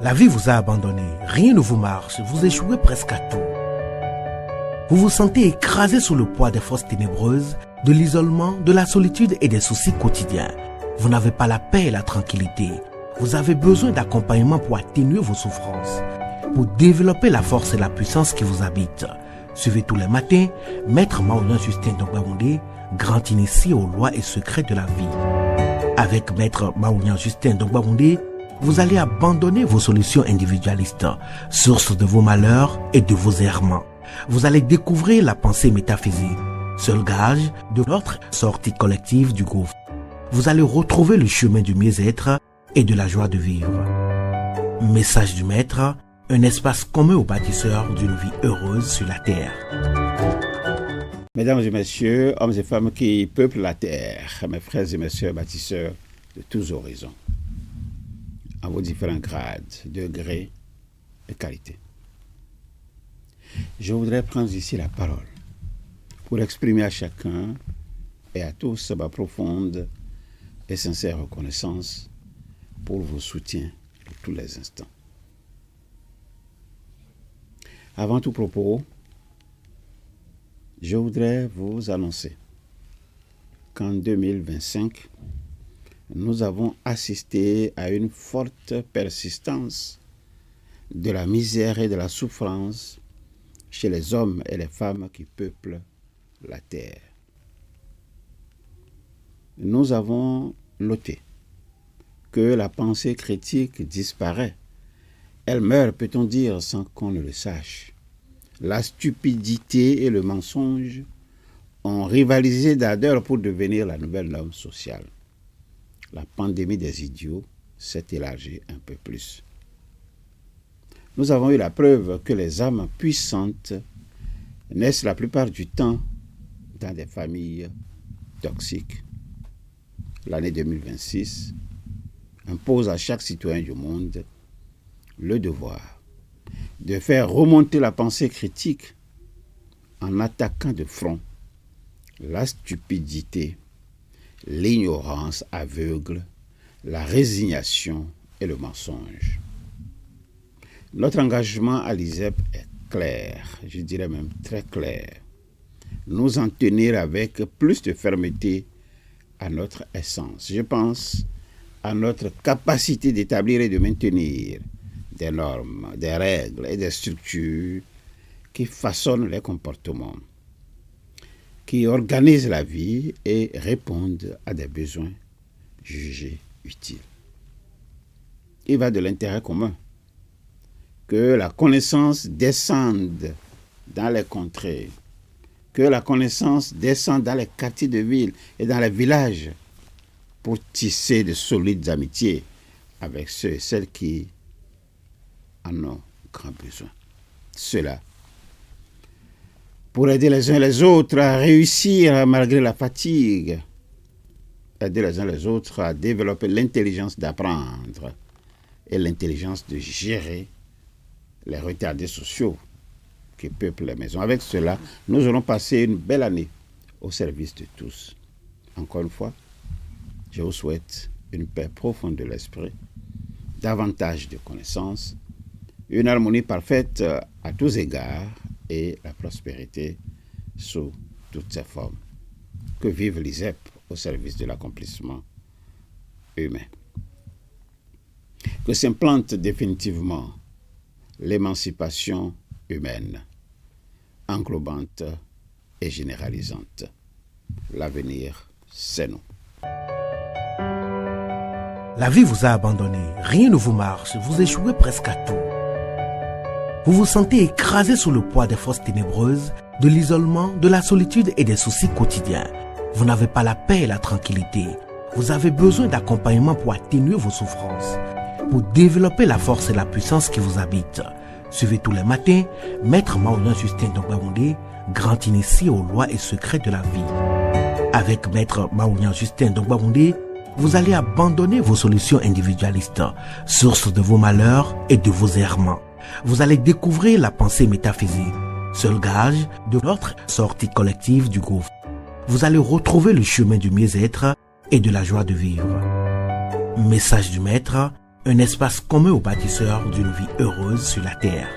La vie vous a abandonné, rien ne vous marche, vous échouez presque à tout. Vous vous sentez écrasé sous le poids des forces ténébreuses, de l'isolement, de la solitude et des soucis quotidiens. Vous n'avez pas la paix et la tranquillité. Vous avez besoin d'accompagnement pour atténuer vos souffrances, pour développer la force et la puissance qui vous habitent. Suivez tous les matins Maître Maouyan Justin Dongbaoundé, grand initié aux lois et secrets de la vie. Avec Maître Maouyan Justin Dongbaoundé, vous allez abandonner vos solutions individualistes, source de vos malheurs et de vos errements. Vous allez découvrir la pensée métaphysique, seul gage de notre sortie collective du gouffre. Vous allez retrouver le chemin du mieux-être et de la joie de vivre. Message du Maître, un espace commun aux bâtisseurs d'une vie heureuse sur la terre. Mesdames et messieurs, hommes et femmes qui peuplent la terre, mes frères et mes sœurs bâtisseurs de tous horizons, en vos différents grades, degrés et qualités. Je voudrais prendre ici la parole pour exprimer à chacun et à tous ma profonde et sincère reconnaissance pour vos soutiens de tous les instants. Avant tout propos, je voudrais vous annoncer qu'en 2025, nous avons assisté à une forte persistance de la misère et de la souffrance chez les hommes et les femmes qui peuplent la terre. Nous avons noté que la pensée critique disparaît. Elle meurt, peut-on dire, sans qu'on ne le sache. La stupidité et le mensonge ont rivalisé d'ardeur pour devenir la nouvelle norme sociale. La pandémie des idiots s'est élargie un peu plus. Nous avons eu la preuve que les âmes puissantes naissent la plupart du temps dans des familles toxiques. L'année 2026 impose à chaque citoyen du monde le devoir de faire remonter la pensée critique en attaquant de front la stupidité, l'ignorance aveugle, la résignation et le mensonge. Notre engagement à l'ISEP est clair, je dirais même très clair. Nous en tenir avec plus de fermeté à notre essence. Je pense à notre capacité d'établir et de maintenir des normes, des règles et des structures qui façonnent les comportements, qui organisent la vie et répondent à des besoins jugés utiles. Il va de l'intérêt commun que la connaissance descende dans les contrées, que la connaissance descende dans les quartiers de ville et dans les villages pour tisser de solides amitiés avec ceux et celles qui en ont grand besoin. Cela pour aider les uns les autres à réussir malgré la fatigue, aider les uns les autres à développer l'intelligence d'apprendre et l'intelligence de gérer les retardés sociaux qui peuplent les maisons. Avec cela, nous allons passer une belle année au service de tous. Encore une fois, je vous souhaite une paix profonde de l'esprit, davantage de connaissances, une harmonie parfaite à tous égards et la prospérité sous toutes ses formes. Que vive l'ISEP au service de l'accomplissement humain. Que s'implante définitivement l'émancipation humaine, englobante et généralisante. L'avenir, c'est nous. La vie vous a abandonné, rien ne vous marche, vous échouez presque à tout. Vous vous sentez écrasé sous le poids des forces ténébreuses, de l'isolement, de la solitude et des soucis quotidiens. Vous n'avez pas la paix et la tranquillité. Vous avez besoin d'accompagnement pour atténuer vos souffrances, pour développer la force et la puissance qui vous habitent. Suivez tous les matins Maître Maouyan Justin Dongbaoundé, grand initié aux lois et secrets de la vie. Avec Maître Maouyan Justin Dongbaoundé, vous allez abandonner vos solutions individualistes, source de vos malheurs et de vos errements. Vous allez découvrir la pensée métaphysique, seul gage de notre sortie collective du gouffre. Vous allez retrouver le chemin du mieux-être et de la joie de vivre. Message du Maître, un espace commun aux bâtisseurs d'une vie heureuse sur la terre.